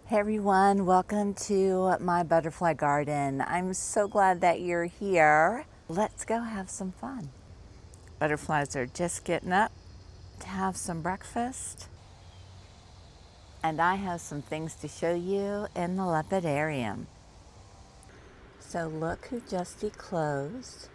Hey everyone, welcome to my butterfly garden. I'm so glad that you're here. Let's go have some fun. Butterflies are just getting up to have some breakfast. And I have some things to show you in the lepidarium. So look who just declosed.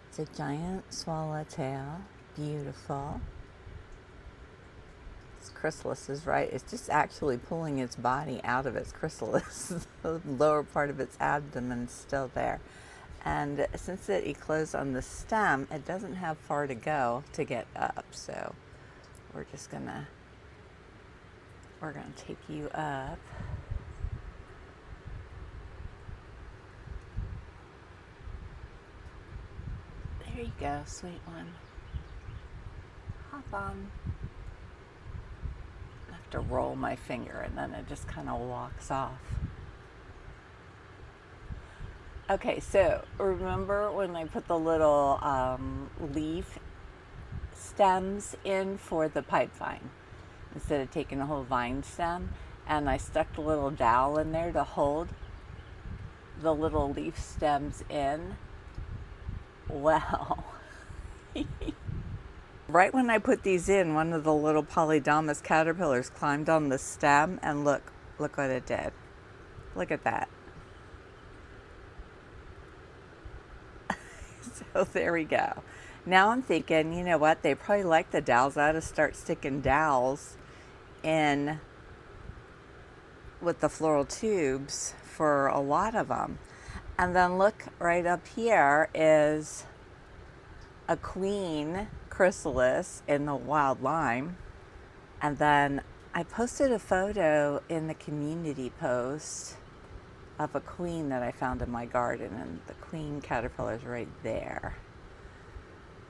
It's a giant swallowtail, beautiful. Its chrysalis is right. It's just actually pulling its body out of its chrysalis. The lower part of its abdomen is still there. And since it eclosed on the stem, it doesn't have far to go to get up. So we're gonna take you up. There you go, sweet one. Hop on. I have to roll my finger and then it just kind of walks off. Okay, so remember when I put the little leaf stems in for the pipe vine instead of taking the whole vine stem, and I stuck the little dowel in there to hold the little leaf stems in? Well, right when I put these in, one of the little Polydamas caterpillars climbed on the stem, and look what it did. Look at that. So there we go. Now I'm thinking, you know what? They probably like the dowels. I ought to start sticking dowels in with the floral tubes for a lot of them. And then look right up here is a queen chrysalis in the wild lime. And then I posted a photo in the community post of a queen that I found in my garden, and the queen caterpillar is right there.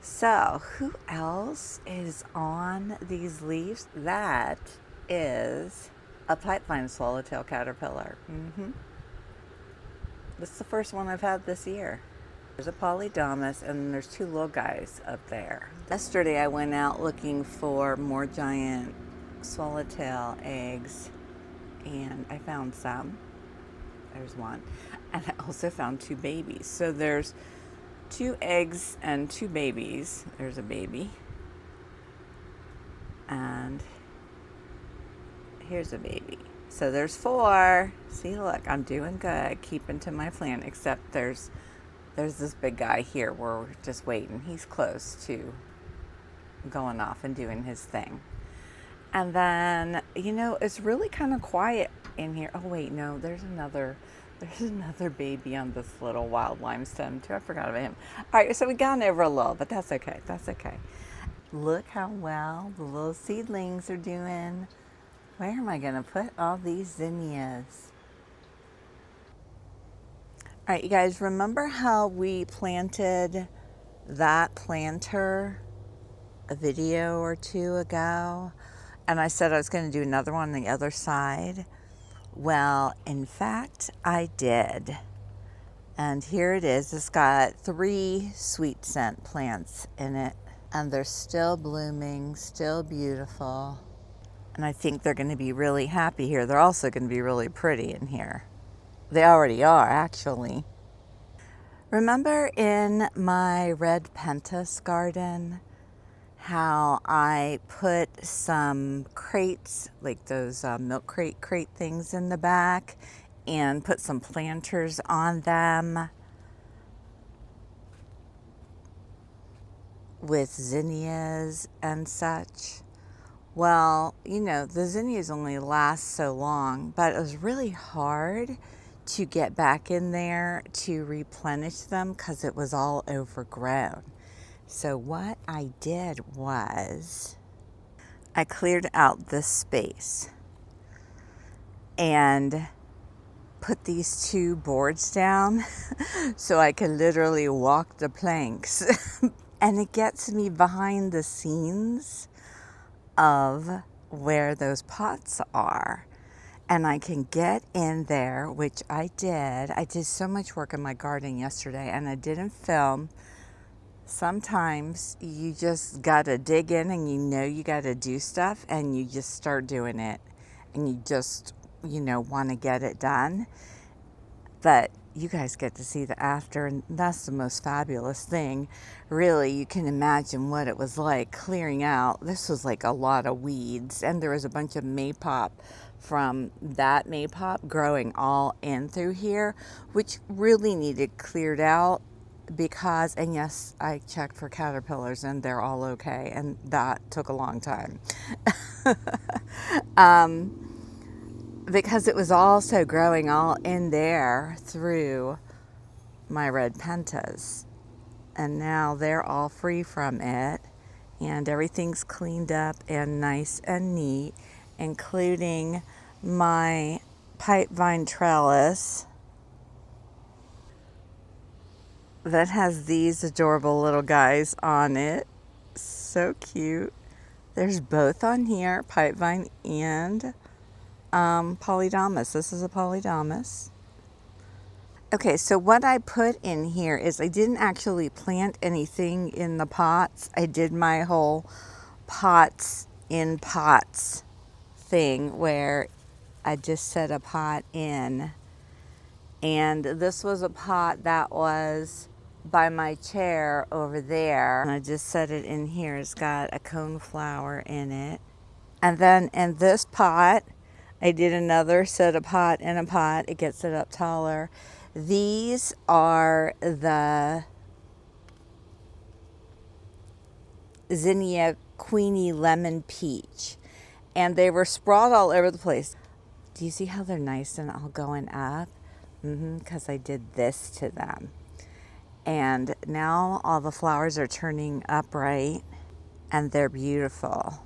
So who else is on these leaves? That is a pipevine swallowtail caterpillar. This is the first one I've had this year. There's a Polydamas and there's two little guys up there. Yesterday I went out looking for more giant swallowtail eggs, and I found some. There's one. And I also found two babies. So there's two eggs and two babies. There's a baby. And here's a baby. So there's four. See, look, I'm doing good, keeping to my plan, except there's this big guy here where we're just waiting. He's close to going off and doing his thing. And then, you know, it's really kind of quiet in here. Oh wait, no, there's another baby on this little wild lime stem too. I forgot about him. All right, so we gone over a little, but that's okay. That's okay. Look how well the little seedlings are doing. Where am I gonna put all these zinnias? All right, you guys, remember how we planted that planter a video or two ago? And I said I was going to do another one on the other side. Well, in fact, I did. And here it is. It's got 3 sweet scent plants in it. And they're still blooming, still beautiful. And I think they're going to be really happy here. They're also going to be really pretty in here. They already are, actually. Remember in my red pentas garden how I put some crates, like those milk crate things in the back, and put some planters on them with zinnias and such? Well, you know, the zinnias only last so long, but it was really hard to get back in there to replenish them because it was all overgrown. So what I did was I cleared out this space and put these 2 boards down so I can literally walk the planks. And it gets me behind the scenes of where those pots are. And I can get in there, which I did. I did so much work in my garden yesterday and I didn't film. Sometimes you just gotta dig in and you know you gotta do stuff and you just start doing it. and you just, want to get it done. But you guys get to see the after, and that's the most fabulous thing. Really, you can imagine what it was like clearing out. This was like a lot of weeds, and there was a bunch of maypop from that maypop growing all in through here, which really needed cleared out because, and yes, I checked for caterpillars and they're all okay, and that took a long time. Because it was also growing all in there through my red pentas. And now they're all free from it, and everything's cleaned up and nice and neat, including my pipe vine trellis that has these adorable little guys on it. So cute. There's both on here, pipe vine and polydamas. This is a polydamas. Okay, so what I put in here is I didn't actually plant anything in the pots. I did my whole pots in pots thing where I just set a pot in. And this was a pot that was by my chair over there. And I just set it in here. It's got a coneflower in it. And then in this pot, I did another set of pot in a pot. It gets it up taller. These are the Zinnia Queenie Lemon Peach. And they were sprawled all over the place. Do you see how they're nice and all going up? Because I did this to them. And now all the flowers are turning upright and they're beautiful.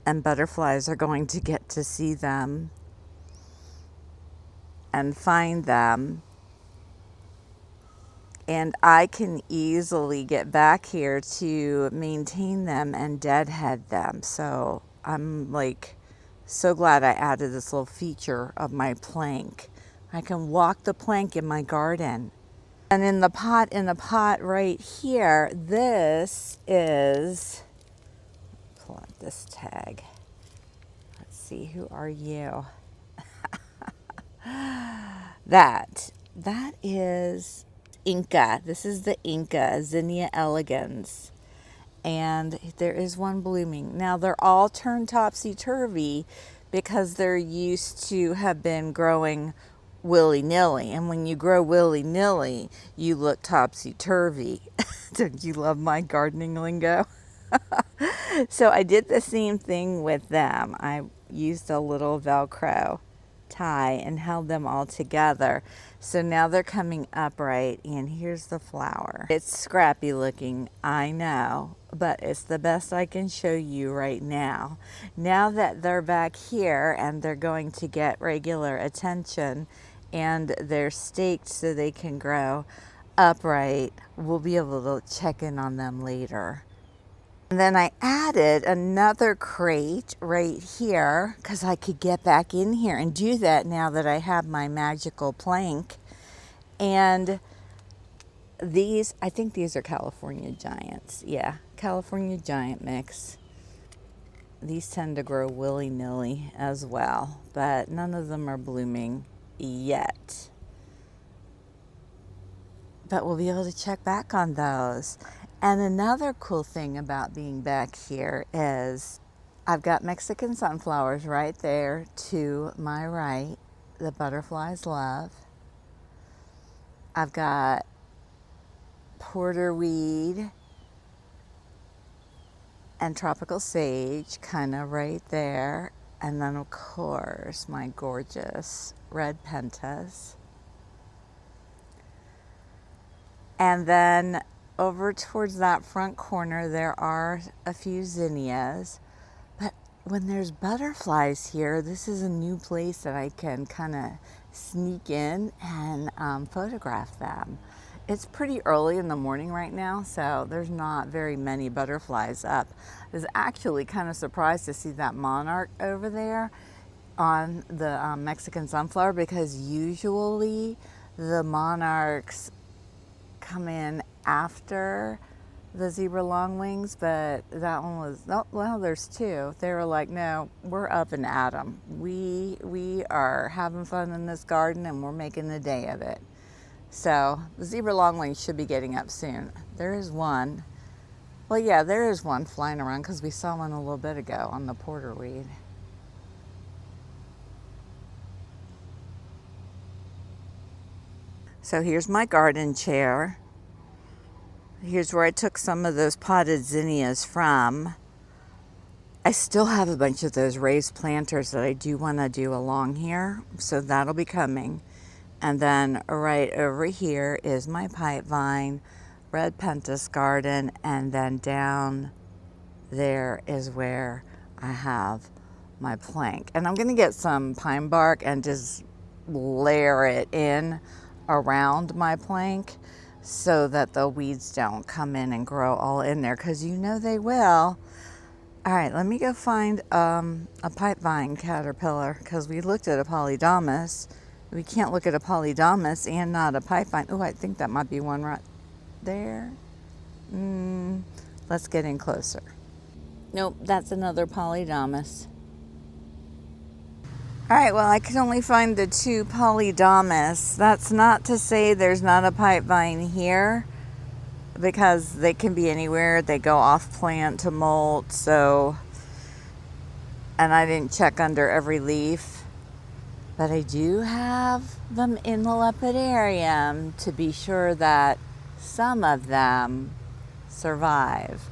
And butterflies are going to get to see them and find them. And I can easily get back here to maintain them and deadhead them. So I'm like so glad I added this little feature of my plank. I can walk the plank in my garden. And in the pot right here, this is, pull out this tag. Let's see, who are you? That is Inca. This is the Inca, Zinnia elegans. And there is one blooming. Now they're all turned topsy-turvy because they're used to have been growing willy-nilly. And when you grow willy-nilly, you look topsy-turvy. Don't you love my gardening lingo? So I did the same thing with them. I used a little Velcro tie and held them all together. So now they're coming upright, and here's the flower. It's scrappy looking, I know, but it's the best I can show you right now. Now that they're back here and they're going to get regular attention and they're staked so they can grow upright, we'll be able to check in on them later. And then I added another crate right here because I could get back in here and do that now that I have my magical plank. And these, I think these are California Giants. Yeah, California Giant mix. These tend to grow willy-nilly as well, but none of them are blooming yet. But we'll be able to check back on those. And another cool thing about being back here is I've got Mexican sunflowers right there to my right, the butterflies love. I've got porterweed and tropical sage kind of right there. And then of course my gorgeous red pentas. And then over towards that front corner, there are a few zinnias. But when there's butterflies here, this is a new place that I can kind of sneak in and photograph them. It's pretty early in the morning right now, so there's not very many butterflies up. I was actually kind of surprised to see that monarch over there on the Mexican sunflower, because usually the monarchs come in after the zebra longwings, but that one was, oh, well, there's two. They were like, no, we're up and at 'em. We are having fun in this garden and we're making a day of it. So the zebra longwings should be getting up soon. There is one. Well, yeah, there is one flying around because we saw one a little bit ago on the porterweed. So here's my garden chair. Here's where I took some of those potted zinnias from. I still have a bunch of those raised planters that I do want to do along here, so that'll be coming. And then right over here is my pipe vine, red pentas garden, and then down there is where I have my plank. And I'm going to get some pine bark and just layer it in around my plank so that the weeds don't come in and grow all in there, because you know they will. All right, let me go find a pipe vine caterpillar, because we looked at a polydamas. We can't look at a polydamas and not a pipe vine. Oh, I think that might be one right there. Let's get in closer. Nope, that's another polydamas. All right, well, I could only find the two polydamas. That's not to say there's not a pipe vine here, because they can be anywhere. They go off plant to molt, so, and I didn't check under every leaf, but I do have them in the lepidarium to be sure that some of them survive.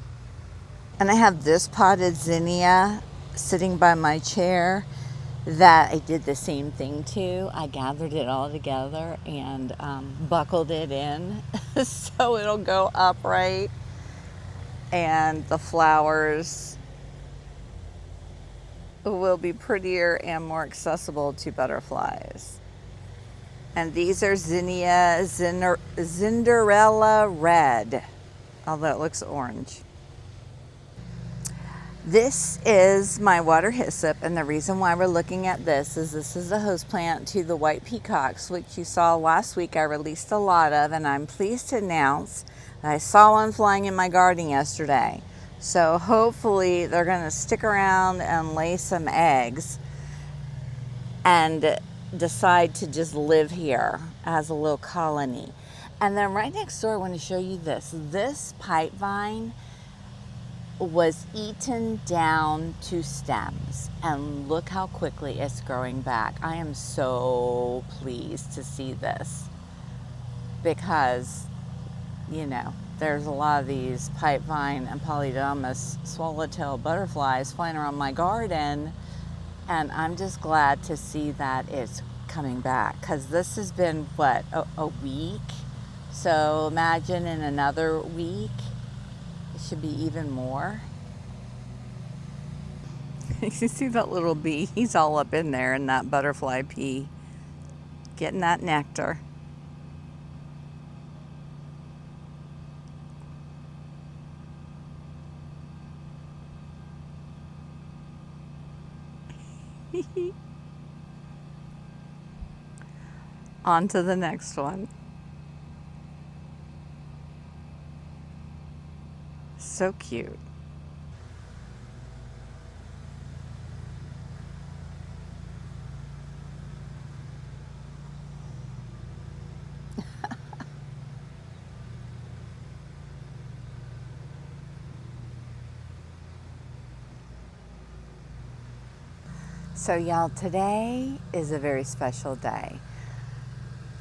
And I have this potted zinnia sitting by my chair that I did the same thing to. I gathered it all together and buckled it in so it'll go upright, and the flowers will be prettier and more accessible to butterflies. And these are Zinnia Cinderella Red, although it looks orange. This is my water hyssop, and the reason why we're looking at this is a host plant to the white peacocks, which you saw last week I released a lot of, and I'm pleased to announce that I saw one flying in my garden yesterday. So hopefully they're going to stick around and lay some eggs and decide to just live here as a little colony. And then right next door, I want to show you this. This pipe vine was eaten down to stems, and look how quickly it's growing back. I am so pleased to see this, because you know there's a lot of these pipe vine and polydamas swallowtail butterflies flying around my garden, and I'm just glad to see that it's coming back, because this has been what, a week. So imagine in another week it should be even more. You see that little bee? He's all up in there in that butterfly pea, getting that nectar. On to the next one. So cute. So y'all, today is a very special day.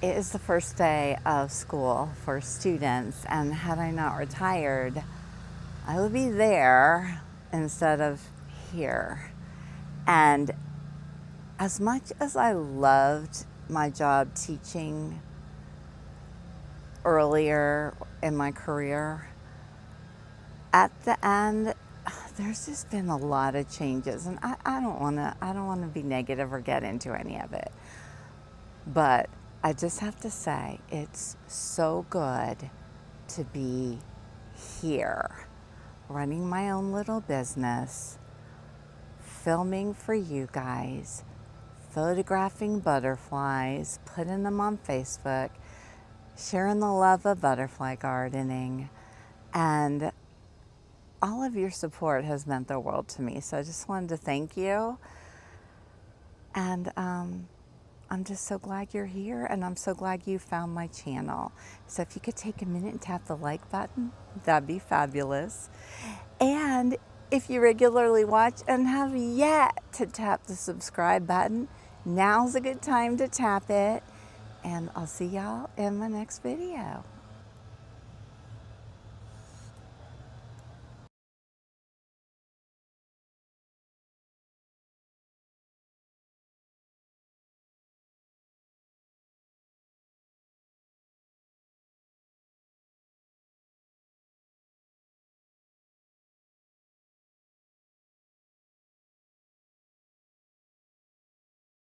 It is the first day of school for students, and had I not retired, I would be there instead of here. And as much as I loved my job teaching earlier in my career, at the end, there's just been a lot of changes, and I don't want to be negative or get into any of it. But I just have to say, it's so good to be here, running my own little business, filming for you guys, photographing butterflies, putting them on Facebook, sharing the love of butterfly gardening, And all of your support has meant the world to me. So I just wanted to thank you. And I'm just so glad you're here, and I'm so glad you found my channel. So if you could take a minute and tap the like button, that'd be fabulous. And if you regularly watch and have yet to tap the subscribe button, now's a good time to tap it. And I'll see y'all in my next video.